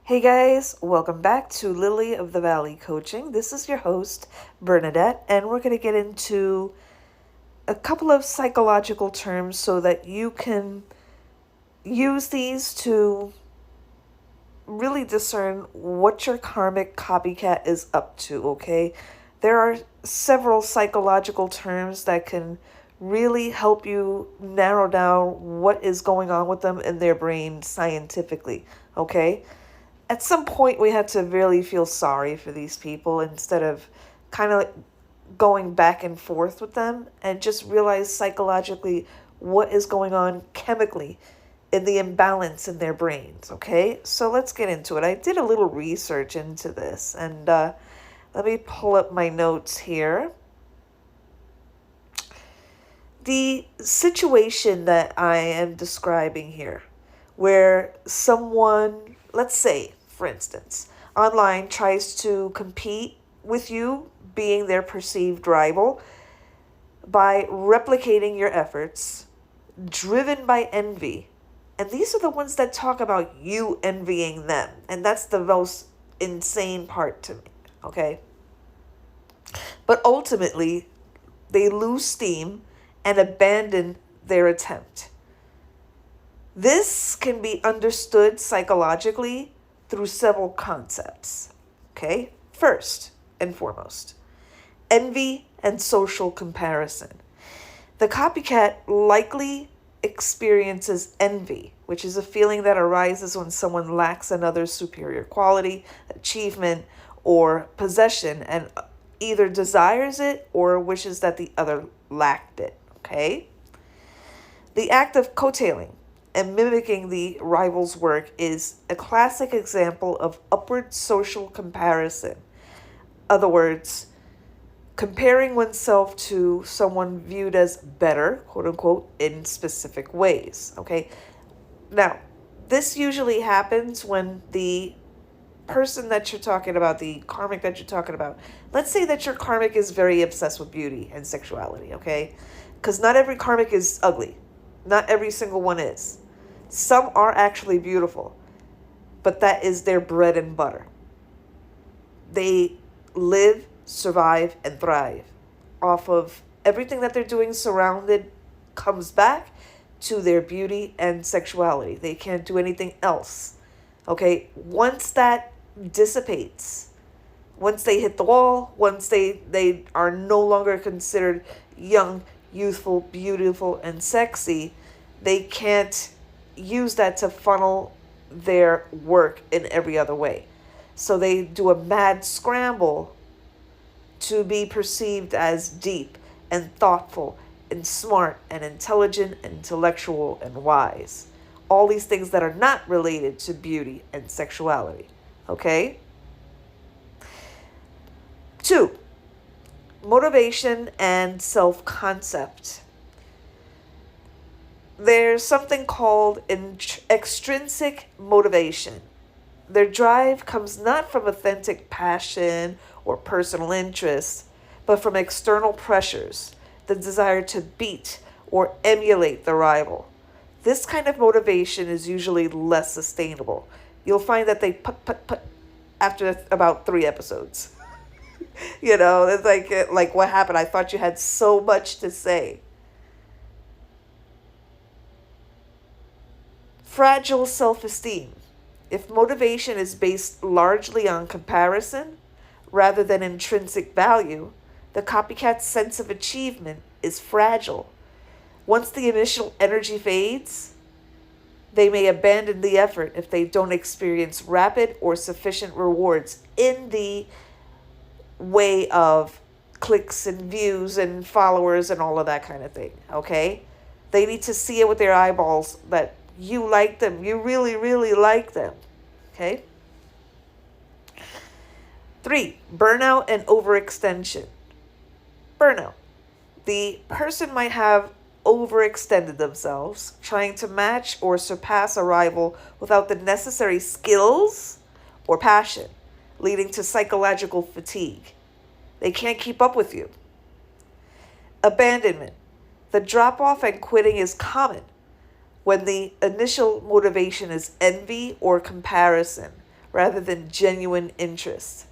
Hey guys, welcome back to Lily of the Valley Coaching. This is your host, Bernadette, and we're going to get into a couple of psychological terms so that you can use these to really discern what your karmic copycat is up to, okay? There are several psychological terms that can really help you narrow down what is going on with them in their brain scientifically, okay? At some point we had to really feel sorry for these people instead of kind of going back and forth with them and just realize psychologically what is going on chemically in the imbalance in their brains. Okay, so let's get into it. I did a little research into this, and let me pull up my notes here. The situation that I am describing here, where someone, let's say, for instance, online tries to compete with you, being their perceived rival, by replicating your efforts, driven by envy. And these are the ones that talk about you envying them. And that's the most insane part to me, okay? But ultimately, they lose steam and abandon their attempt. This can be understood psychologically through several concepts, okay? First and foremost, envy and social comparison. The copycat likely experiences envy, which is a feeling that arises when someone lacks another's superior quality, achievement, or possession and either desires it or wishes that the other lacked it, okay? The act of coattailing and mimicking the rival's work is a classic example of upward social comparison. Other words, comparing oneself to someone viewed as better, quote unquote, in specific ways, okay? Now, this usually happens when the person that you're talking about, the karmic that you're talking about, let's say that your karmic is very obsessed with beauty and sexuality, okay? Because not every karmic is ugly. Not every single one is. Some are actually beautiful, but that is their bread and butter. They live, survive, and thrive off of everything that they're doing surrounded comes back to their beauty and sexuality. They can't do anything else. Okay, once that dissipates, once they hit the wall, once they are no longer considered young, youthful, beautiful, and sexy, they can't use that to funnel their work in every other way. So they do a mad scramble to be perceived as deep and thoughtful and smart and intelligent and intellectual and wise. All these things that are not related to beauty and sexuality. Okay? 2, motivation and self-concept. There's something called extrinsic motivation. Their drive comes not from authentic passion or personal interest, but from external pressures, the desire to beat or emulate the rival. This kind of motivation is usually less sustainable. You'll find that they put after about 3 episodes. It's like what happened? I thought you had so much to say. Fragile self-esteem. If motivation is based largely on comparison rather than intrinsic value, the copycat's sense of achievement is fragile. Once the initial energy fades, they may abandon the effort if they don't experience rapid or sufficient rewards in the way of clicks and views and followers and all of that kind of thing, okay? They need to see it with their eyeballs that you like them. You really, really like them. Okay? 3, burnout and overextension. Burnout. The person might have overextended themselves, trying to match or surpass a rival without the necessary skills or passion, leading to psychological fatigue. They can't keep up with you. Abandonment. The drop-off and quitting is common when the initial motivation is envy or comparison, rather than genuine interest.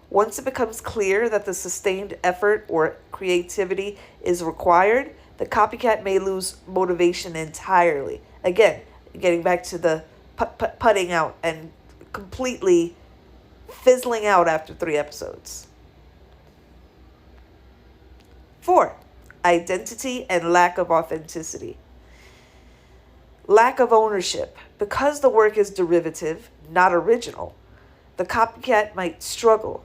Once it becomes clear that the sustained effort or creativity is required, the copycat may lose motivation entirely. Again, getting back to the putting out and completely fizzling out after 3 episodes. 4. Identity and lack of authenticity. Lack of ownership. Because the work is derivative, not original, the copycat might struggle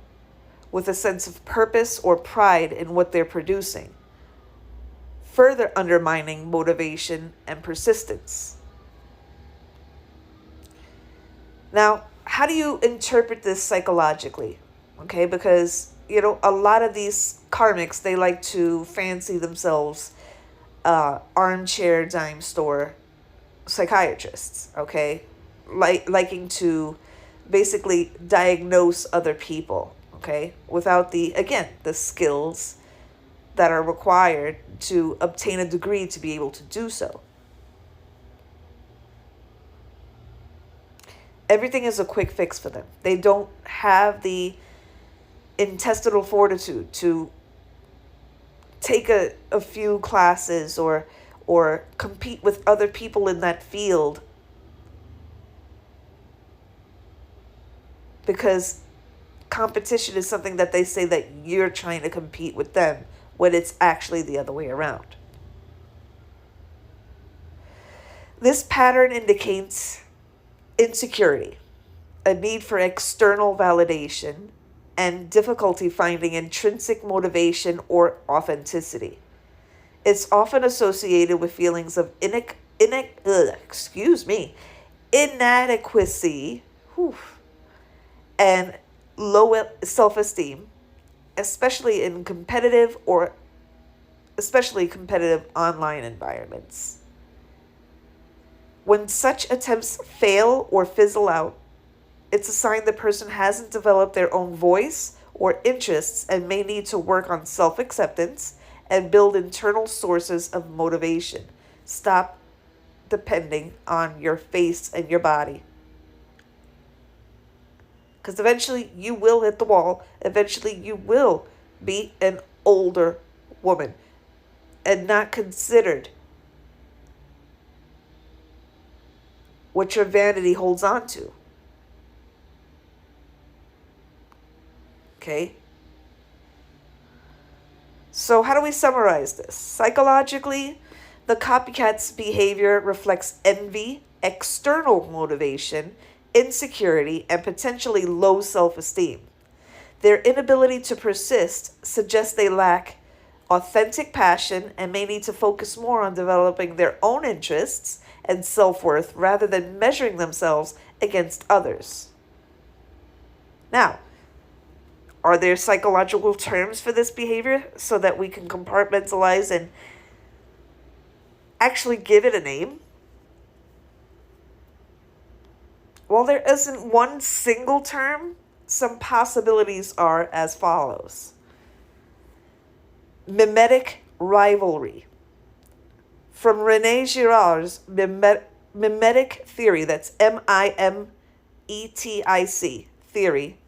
with a sense of purpose or pride in what they're producing, further undermining motivation and persistence. Now, how do you interpret this psychologically? Okay, because, a lot of these karmics, they like to fancy themselves armchair dime store psychiatrists, okay? Liking to basically diagnose other people, okay? Without the skills that are required to obtain a degree to be able to do so. Everything is a quick fix for them. They don't have the intestinal fortitude to take a few classes or compete with other people in that field, because competition is something that they say that you're trying to compete with them when it's actually the other way around. This pattern indicates insecurity, a need for external validation, and difficulty finding intrinsic motivation or authenticity. It's often associated with feelings of inadequacy and low self-esteem, especially competitive online environments. When such attempts fail or fizzle out, it's a sign the person hasn't developed their own voice or interests and may need to work on self-acceptance and build internal sources of motivation. Stop depending on your face and your body. Because eventually you will hit the wall. Eventually you will be an older woman and not considered what your vanity holds on to. Okay? So how do we summarize this? Psychologically, the copycat's behavior reflects envy, external motivation, insecurity, and potentially low self-esteem. Their inability to persist suggests they lack authentic passion and may need to focus more on developing their own interests and self-worth rather than measuring themselves against others. Now, are there psychological terms for this behavior so that we can compartmentalize and actually give it a name? While there isn't one single term, some possibilities are as follows. Mimetic rivalry. From René Girard's mimetic theory, that's M-I-M-E-T-I-C theory.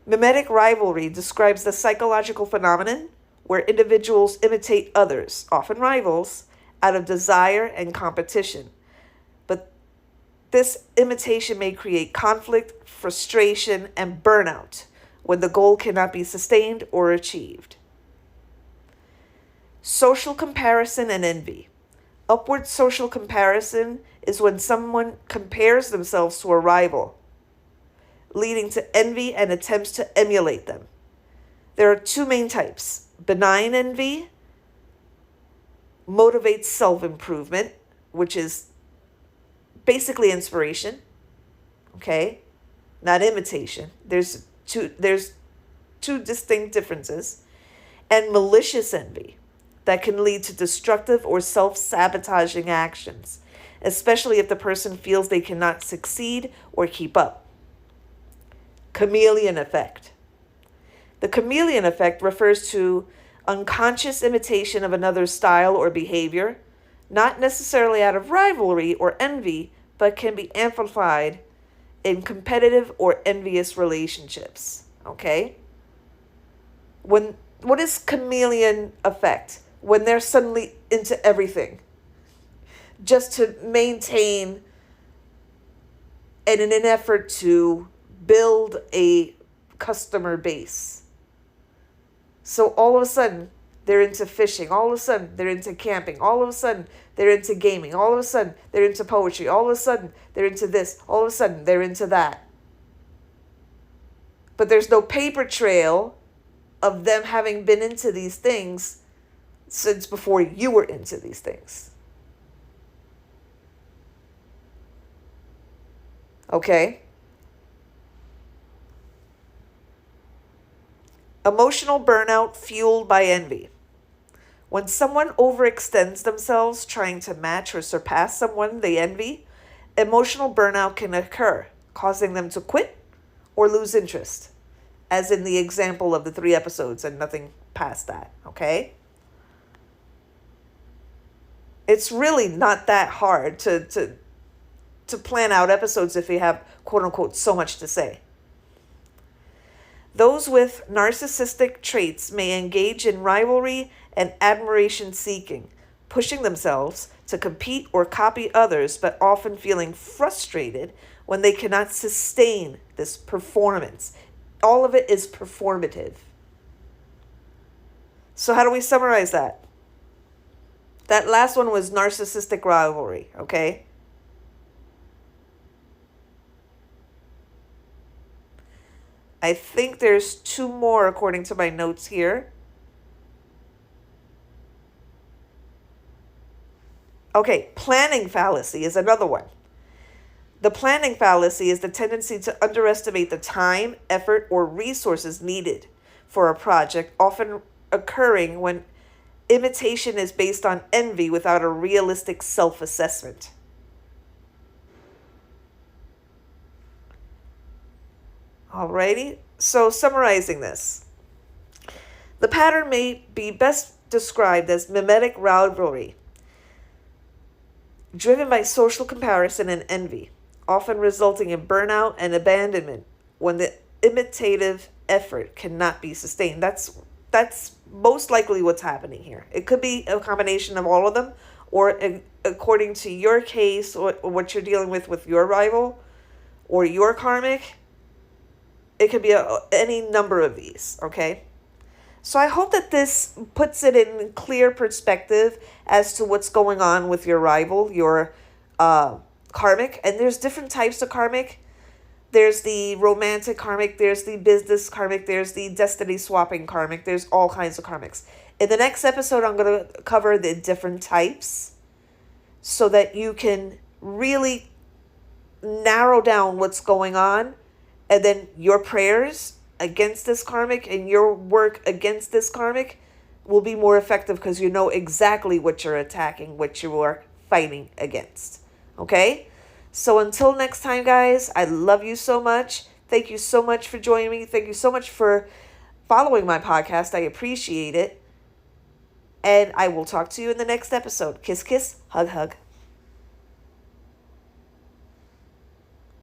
Mimetic rivalry describes the psychological phenomenon where individuals imitate others, often rivals, out of desire and competition. But this imitation may create conflict, frustration, and burnout when the goal cannot be sustained or achieved. Social comparison and envy. Upward social comparison is when someone compares themselves to a rival, leading to envy and attempts to emulate them. There are two main types. Benign envy motivates self-improvement, which is basically inspiration, okay? Not imitation. There's two distinct differences. And malicious envy that can lead to destructive or self-sabotaging actions, especially if the person feels they cannot succeed or keep up. Chameleon effect. The chameleon effect refers to unconscious imitation of another's style or behavior, not necessarily out of rivalry or envy, but can be amplified in competitive or envious relationships. Okay? What is chameleon effect? When they're suddenly into everything, just to maintain and in an effort to build a customer base. So all of a sudden, they're into fishing. All of a sudden, they're into camping. All of a sudden, they're into gaming. All of a sudden, they're into poetry. All of a sudden, they're into this. All of a sudden, they're into that. But there's no paper trail of them having been into these things since before you were into these things. Okay? Emotional burnout fueled by envy. When someone overextends themselves trying to match or surpass someone they envy, emotional burnout can occur, causing them to quit or lose interest, as in the example of the 3 episodes and nothing past that, okay? It's really not that hard to plan out episodes if you have, quote unquote, so much to say. Those with narcissistic traits may engage in rivalry and admiration seeking, pushing themselves to compete or copy others, but often feeling frustrated when they cannot sustain this performance. All of it is performative. So how do we summarize that? That last one was narcissistic rivalry, okay? I think there's 2 more according to my notes here. Okay, planning fallacy is another one. The planning fallacy is the tendency to underestimate the time, effort, or resources needed for a project, often occurring when imitation is based on envy without a realistic self-assessment. Alrighty, so summarizing this. The pattern may be best described as mimetic rivalry, driven by social comparison and envy, often resulting in burnout and abandonment when the imitative effort cannot be sustained. That's most likely what's happening here. It could be a combination of all of them, or according to your case, or what you're dealing with your rival or your karmic. It could be any number of these, okay? So I hope that this puts it in clear perspective as to what's going on with your rival, your karmic. And there's different types of karmic. There's the romantic karmic, there's the business karmic, there's the destiny swapping karmic, there's all kinds of karmics. In the next episode, I'm going to cover the different types so that you can really narrow down what's going on. And then your prayers against this karmic and your work against this karmic will be more effective because you know exactly what you're attacking, what you are fighting against. Okay? So until next time, guys, I love you so much. Thank you so much for joining me. Thank you so much for following my podcast. I appreciate it. And I will talk to you in the next episode. Kiss, kiss, hug, hug.